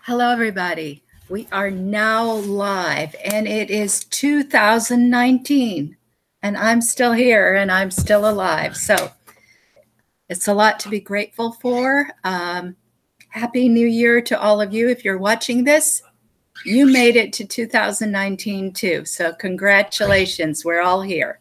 Hello, everybody. We are now live, and it is 2019, and I'm still here, and I'm still alive. So it's a lot to be grateful for. Happy New Year to all of you. If you're watching this, you made it to 2019 too. So congratulations. We're all here.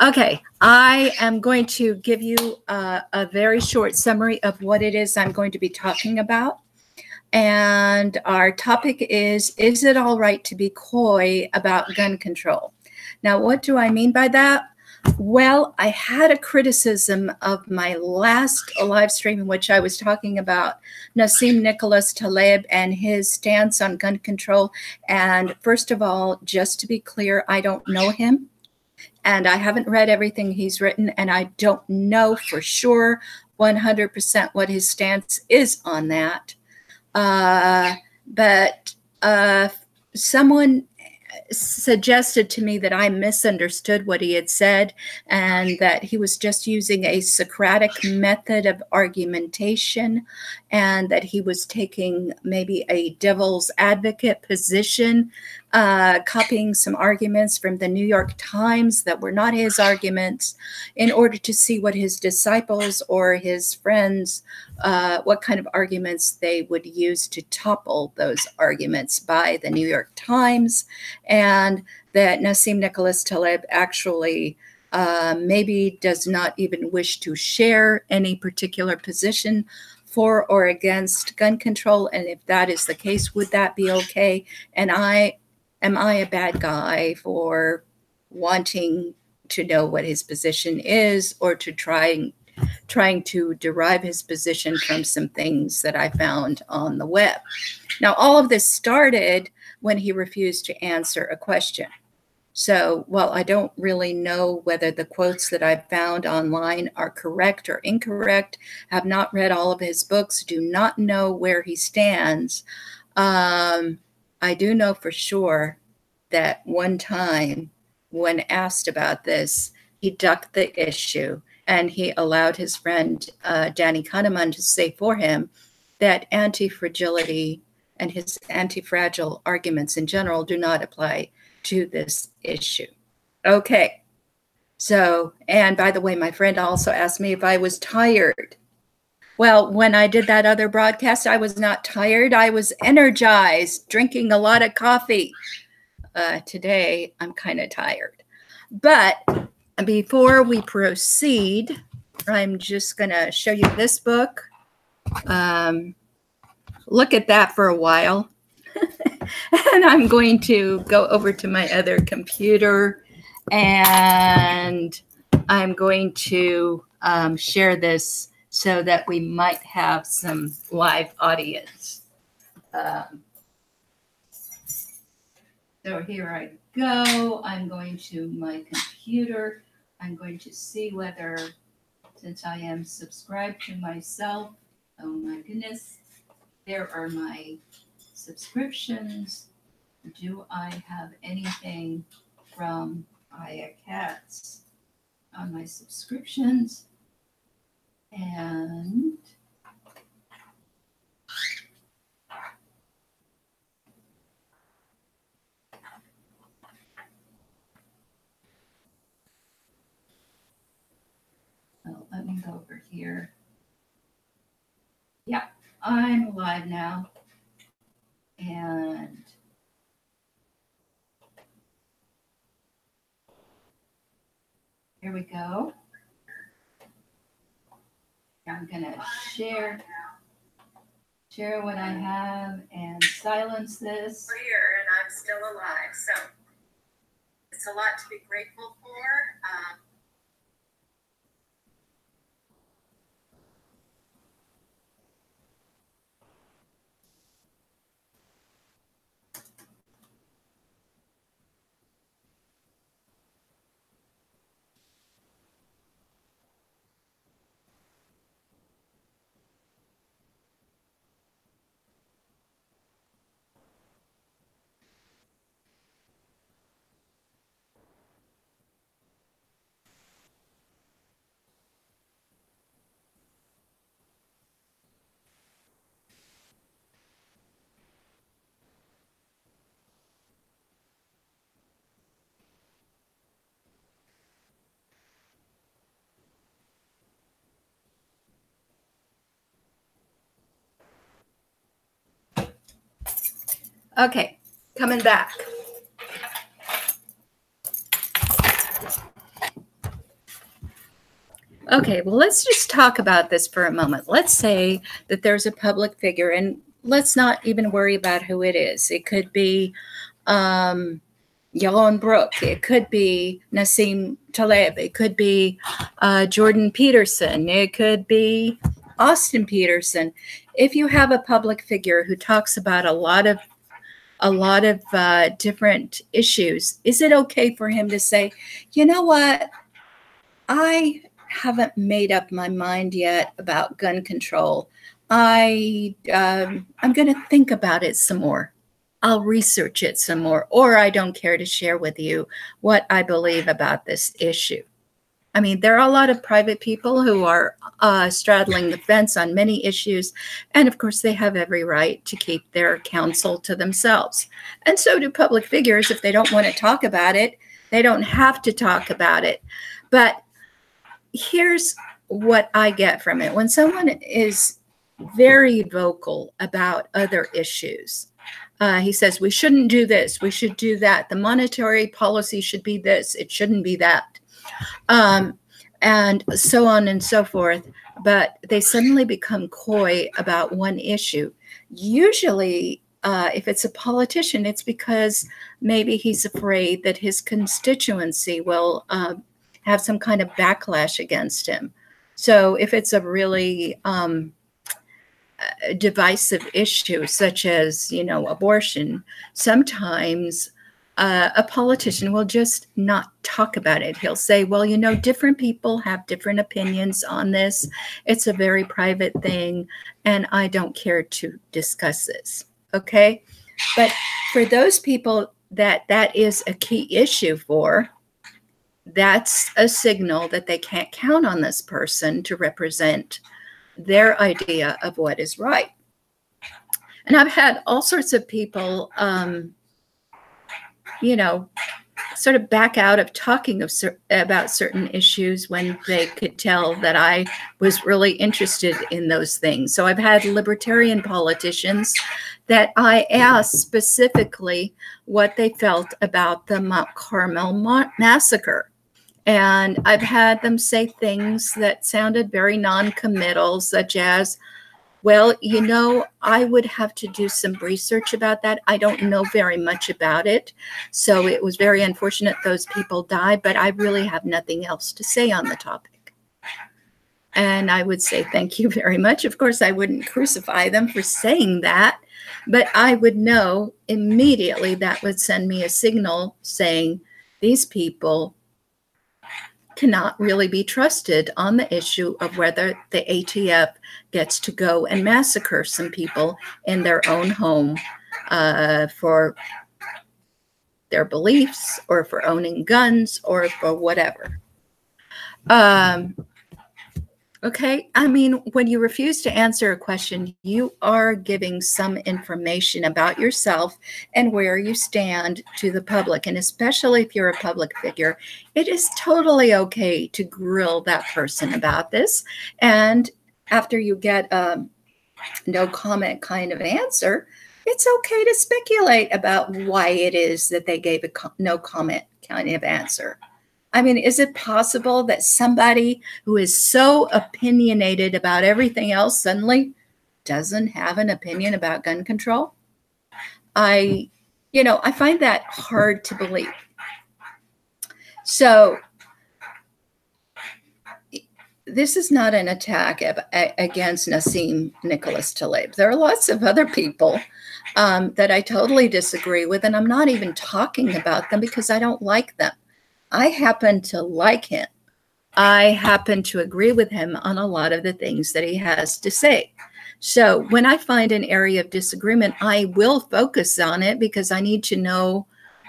Okay, I am going to give you a very short summary of what it is I'm going to be talking about. And our topic is it all right to be coy about gun control? Now, what do I mean by that? Well, I had a criticism of my last live stream in which I was talking about Nassim Nicholas Taleb and his stance on gun control. And first of all, just to be clear, I don't know him. And I haven't read everything he's written, and I don't know for sure 100% what his stance is on that. But someone suggested to me that I misunderstood what he had said and that he was just using a Socratic method of argumentation and that he was taking maybe a devil's advocate position, copying some arguments from the New York Times that were not his arguments in order to see what his disciples or his friends, what kind of arguments they would use to topple those arguments by the New York Times, and that Nassim Nicholas Taleb actually maybe does not even wish to share any particular position for or against gun control. And if that is the case, would that be okay? And am I a bad guy for wanting to know what his position is or to trying to derive his position from some things that I found on the web? Now, all of this started when he refused to answer a question. So while I don't really know whether the quotes that I've found online are correct or incorrect, have not read all of his books, do not know where he stands, I do know for sure that one time when asked about this, he ducked the issue and he allowed his friend Danny Kahneman to say for him that anti-fragility and his anti-fragile arguments in general do not apply to this issue. Okay. So, and by the way, my friend also asked me if I was tired. Well, when I did that other broadcast, I was not tired. I was energized, drinking a lot of coffee. Today, I'm kind of tired. But before we proceed, I'm just going to show you this book. Look at that for a while. And I'm going to go over to my other computer and I'm going to share this so that we might have some live audience. So here I go. I'm going to my computer. I'm going to see whether, since I am subscribed to myself, oh my goodness, there are my subscriptions. Do I have anything from Katz on my subscriptions? And let me go over here. Yeah, I'm live now. And here we go. I'm going to share what I have and silence this. We're here and I'm still alive. So it's a lot to be grateful for. Okay, coming back. Okay, well, let's just talk about this for a moment. Let's say that there's a public figure, and let's not even worry about who it is. It could be Yalon Brooke. It could be Nassim Taleb. It could be Jordan Peterson. It could be Austin Peterson. If you have a public figure who talks about a lot of different issues, is it okay for him to say, you know what, I haven't made up my mind yet about gun control. I'm going to think about it some more. I'll research it some more, or I don't care to share with you what I believe about this issue. I mean, there are a lot of private people who are straddling the fence on many issues. And of course, they have every right to keep their counsel to themselves. And so do public figures. If they don't want to talk about it, they don't have to talk about it. But here's what I get from it. When someone is very vocal about other issues, he says, we shouldn't do this, we should do that. The monetary policy should be this, it shouldn't be that. And so on and so forth. But they suddenly become coy about one issue. Usually, if it's a politician, it's because maybe he's afraid that his constituency will have some kind of backlash against him. So if it's a really divisive issue, such as, abortion, sometimes a politician will just not talk about it. He'll say, well, different people have different opinions on this. It's a very private thing, and I don't care to discuss this. Okay? But for those people that is a key issue for, that's a signal that they can't count on this person to represent their idea of what is right. And I've had all sorts of people, sort of back out of talking about certain issues when they could tell that I was really interested in those things. So I've had libertarian politicians that I asked specifically what they felt about the Mount Carmel massacre. And I've had them say things that sounded very non-committal, such as, well, I would have to do some research about that. I don't know very much about it. So it was very unfortunate those people died, but I really have nothing else to say on the topic. And I would say, thank you very much. Of course, I wouldn't crucify them for saying that, but I would know immediately that would send me a signal saying these people cannot really be trusted on the issue of whether the ATF gets to go and massacre some people in their own home for their beliefs or for owning guns or for whatever. Okay, I mean, when you refuse to answer a question, you are giving some information about yourself and where you stand to the public. And especially if you're a public figure, it is totally okay to grill that person about this. And after you get a no comment kind of answer, it's okay to speculate about why it is that they gave a no comment kind of answer. I mean, is it possible that somebody who is so opinionated about everything else suddenly doesn't have an opinion about gun control? I find that hard to believe. So this is not an attack against Nassim Nicholas Taleb. There are lots of other people that I totally disagree with, and I'm not even talking about them because I don't like them. I happen to like him. I happen to agree with him on a lot of the things that he has to say. So when I find an area of disagreement, I will focus on it because I need to know,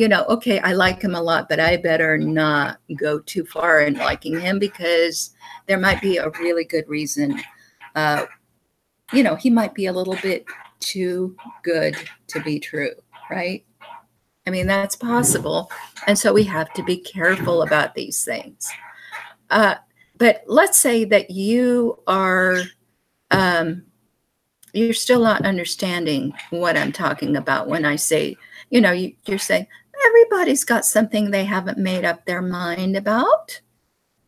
okay, I like him a lot, but I better not go too far in liking him because there might be a really good reason. He might be a little bit too good to be true, right? I mean, that's possible. And so we have to be careful about these things. But let's say that you are you're still not understanding what I'm talking about when I say, you're saying everybody's got something they haven't made up their mind about.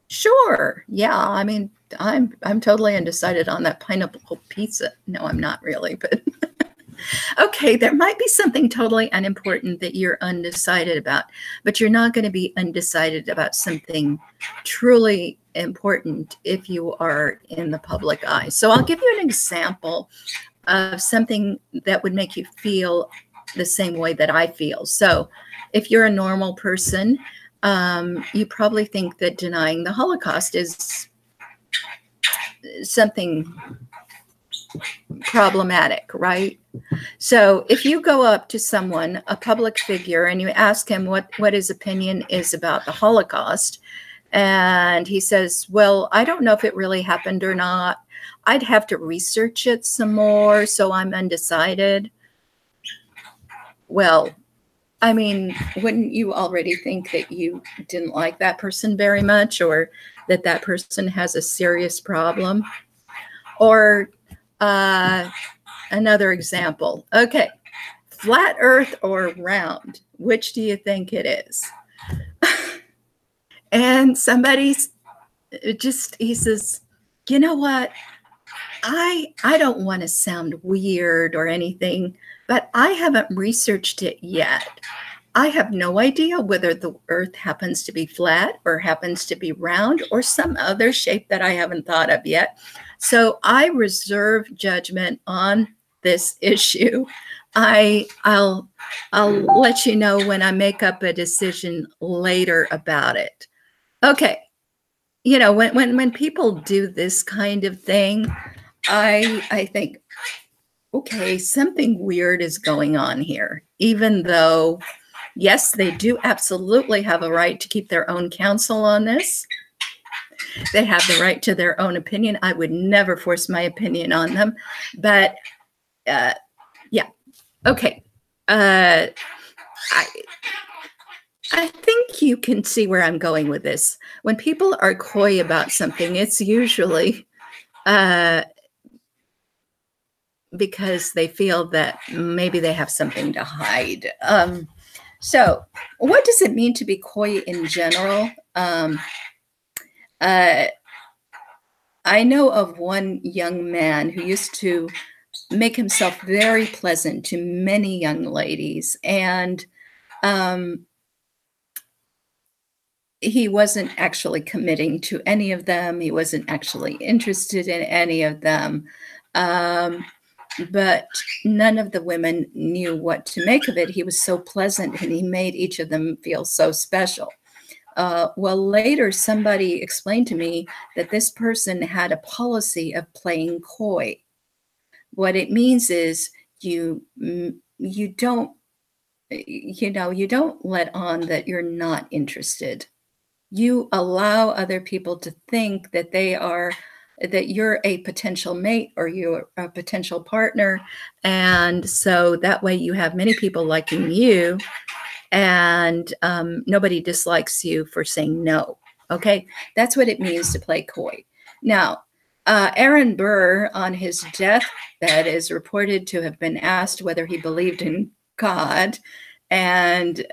Sure. Yeah. I mean, I'm totally undecided on that pineapple pizza. No, I'm not really, but okay, there might be something totally unimportant that you're undecided about, but you're not going to be undecided about something truly important if you are in the public eye. So I'll give you an example of something that would make you feel the same way that I feel. So if you're a normal person, you probably think that denying the Holocaust is something problematic, right? So if you go up to someone, a public figure, and you ask him what his opinion is about the Holocaust, and he says, well, I don't know if it really happened or not. I'd have to research it some more, so I'm undecided. Well, I mean, wouldn't you already think that you didn't like that person very much, or that that person has a serious problem? Or another example. Okay, flat earth or round, which do you think it is? And somebody's he says, you know what? I don't want to sound weird or anything, but I haven't researched it yet. I have no idea whether the earth happens to be flat or happens to be round or some other shape that I haven't thought of yet. So I reserve judgment on this issue. I'll let you know when I make up a decision later about it. Okay. When people do this kind of thing, I think, okay, something weird is going on here, even though, yes, they do absolutely have a right to keep their own counsel on this. They have the right to their own opinion. I would never force my opinion on them. But yeah, okay. I think you can see where I'm going with this. When people are coy about something, it's usually because they feel that maybe they have something to hide. So what does it mean to be coy in general? I know of one young man who used to make himself very pleasant to many young ladies, and he wasn't actually committing to any of them. He wasn't actually interested in any of them. But none of the women knew what to make of it. He was so pleasant, and he made each of them feel so special. Well, later somebody explained to me that this person had a policy of playing coy. What it means is you don't let on that you're not interested. You allow other people to think that that you're a potential mate or you're a potential partner. And so that way you have many people liking you, and nobody dislikes you for saying no. Okay, that's what it means to play coy. Now, Aaron Burr on his deathbed is reported to have been asked whether he believed in God, and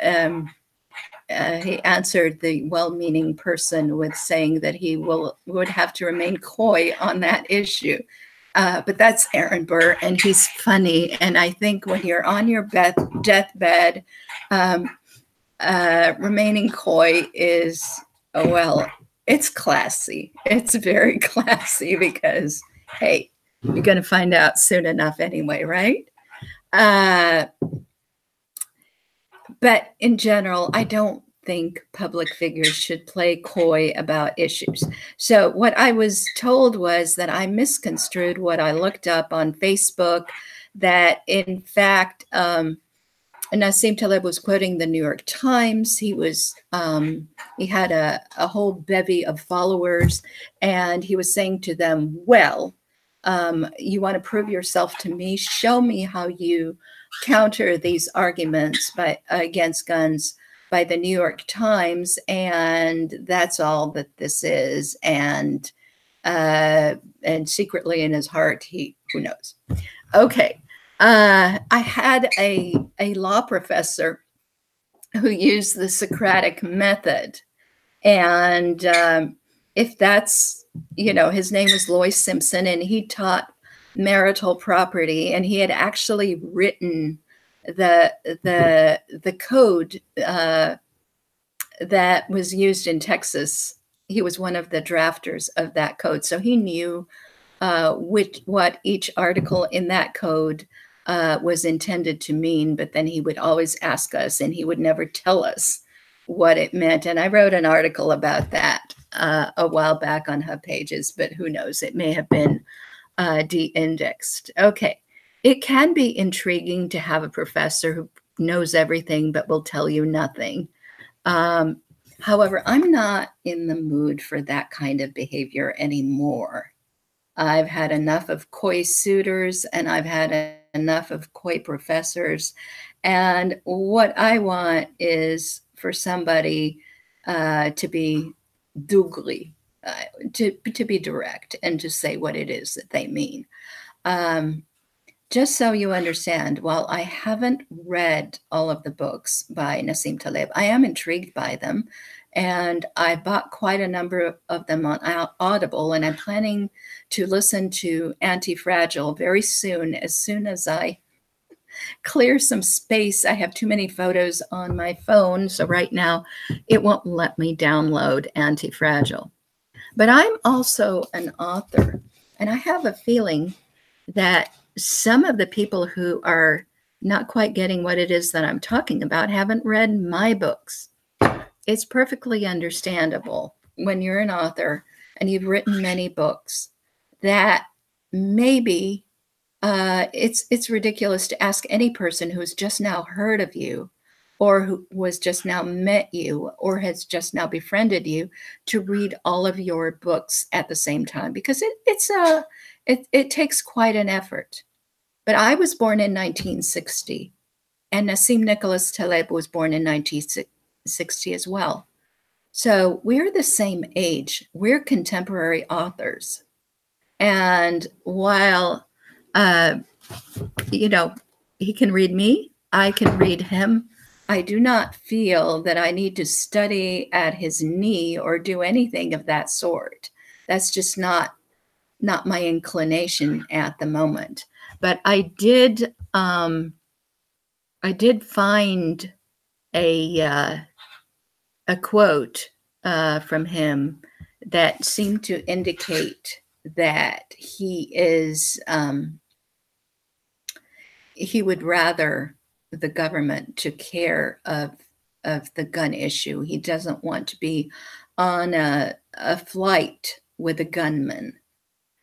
he answered the well-meaning person with saying that he would have to remain coy on that issue. But that's Aaron Burr, and he's funny. And I think when you're on your deathbed, remaining coy is, well, it's classy. It's very classy because, hey, you're going to find out soon enough anyway, right? But in general, I don't think public figures should play coy about issues. So what I was told was that I misconstrued what I looked up on Facebook, that in fact, Nassim Taleb was quoting the New York Times. He had a whole bevy of followers, and he was saying to them, well, you want to prove yourself to me? Show me how you counter these arguments against guns by the New York Times, and that's all that this is. And secretly in his heart, who knows? Okay. I had a law professor who used the Socratic method. And if that's, his name was Lois Simpson, and he taught marital property, and he had actually written the code that was used in Texas. He was one of the drafters of that code, so he knew what each article in that code was intended to mean. But then he would always ask us, and he would never tell us what it meant. And I wrote an article about that a while back on Hub Pages, but who knows? It may have been de-indexed. Okay. It can be intriguing to have a professor who knows everything but will tell you nothing. However, I'm not in the mood for that kind of behavior anymore. I've had enough of coy suitors, and I've had enough of coy professors. And what I want is for somebody to be dougly, to be direct and to say what it is that they mean. Just so you understand, while I haven't read all of the books by Nassim Taleb, I am intrigued by them. And I bought quite a number of them on Audible, and I'm planning to listen to Anti-Fragile very soon as I clear some space. I have too many photos on my phone, so right now it won't let me download Anti-Fragile. But I'm also an author, and I have a feeling that some of the people who are not quite getting what it is that I'm talking about haven't read my books. It's perfectly understandable when you're an author and you've written many books that maybe it's ridiculous to ask any person who has just now heard of you, or who was just now met you, or has just now befriended you, to read all of your books at the same time, because it takes quite an effort. But I was born in 1960, and Nassim Nicholas Taleb was born in 1960 as well. So we're the same age. We're contemporary authors. And while, he can read me, I can read him, I do not feel that I need to study at his knee or do anything of that sort. That's just not my inclination at the moment. But I did find a quote from him that seemed to indicate that he would rather the government took care of the gun issue. He doesn't want to be on a flight with a gunman.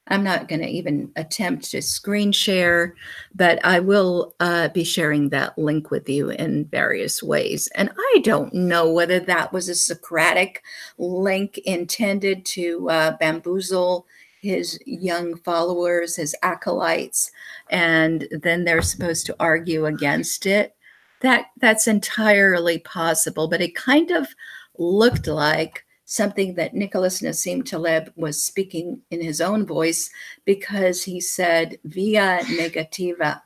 I'm not going to even attempt to screen share, but I will be sharing that link with you in various ways. And I don't know whether that was a Socratic link intended to bamboozle his young followers, his acolytes, and then they're supposed to argue against it. That's entirely possible, but it kind of looked like something that Nicholas Nassim Taleb was speaking in his own voice, because he said via negativa.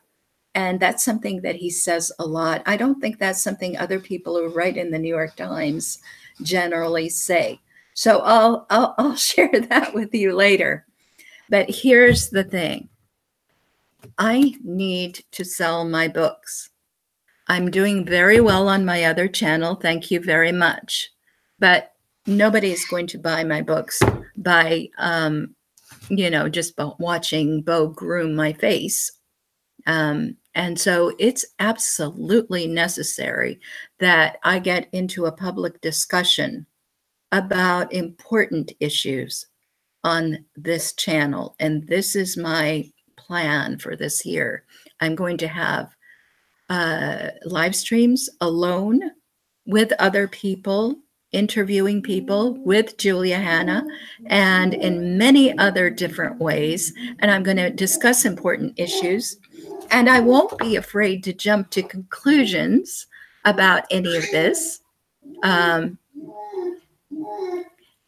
And that's something that he says a lot. I don't think that's something other people who write in the New York Times generally say. So I'll share that with you later. But here's the thing. I need to sell my books. I'm doing very well on my other channel. Thank you very much. But nobody's going to buy my books by, just watching Bo groom my face. And so it's absolutely necessary that I get into a public discussion about important issues on this channel. And this is my plan for this year. I'm going to have live streams alone with other people, interviewing people with Julia Hanna, and in many other different ways. And I'm going to discuss important issues. And I won't be afraid to jump to conclusions about any of this.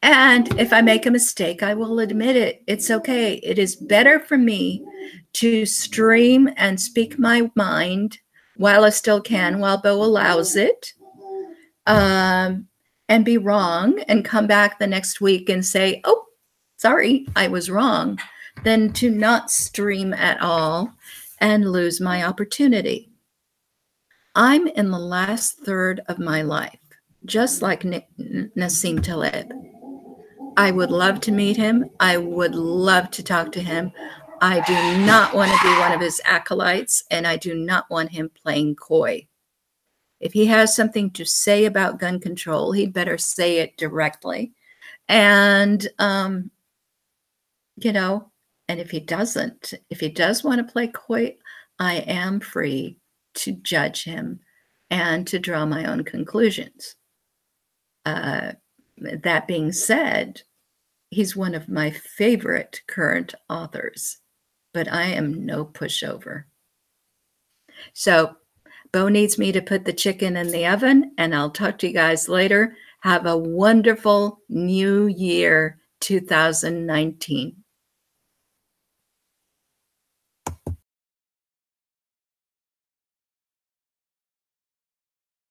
And if I make a mistake, I will admit it. It's okay. It is better for me to stream and speak my mind while I still can, while Bo allows it, and be wrong and come back the next week and say, oh, sorry, I was wrong, than to not stream at all and lose my opportunity. I'm in the last third of my life, just like Nassim Taleb. I would love to meet him. I would love to talk to him. I do not want to be one of his acolytes, and I do not want him playing coy. If he has something to say about gun control, he'd better say it directly. And, you know, and if he doesn't, if he does want to play coy, I am free to judge him and to draw my own conclusions. That being said, he's one of my favorite current authors, but I am no pushover. So Bo needs me to put the chicken in the oven, and I'll talk to you guys later. Have a wonderful new year, 2019.